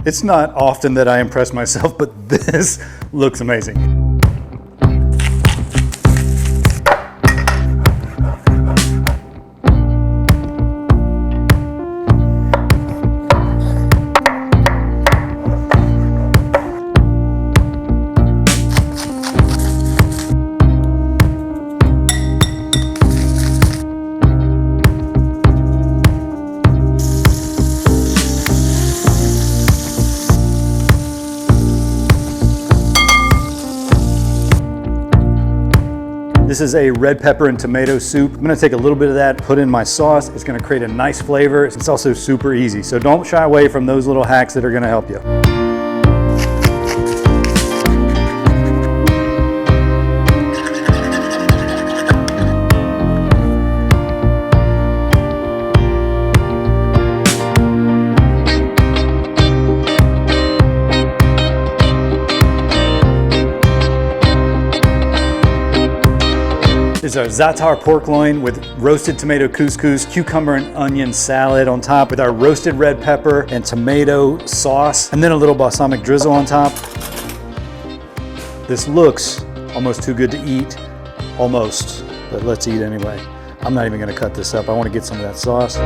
It's not often that I impress myself, but this looks amazing. This is a red pepper and tomato soup. I'm gonna take a little bit of that, put in my sauce. It's gonna create a nice flavor. It's also super easy. So don't shy away from those little hacks that are gonna help you. This is our Za'atar pork loin with roasted tomato couscous, cucumber and onion salad on top with our roasted red pepper and tomato sauce, and then a little balsamic drizzle on top. This looks almost too good to eat, almost, but let's eat anyway. I'm not even gonna cut this up. I wanna get some of that sauce.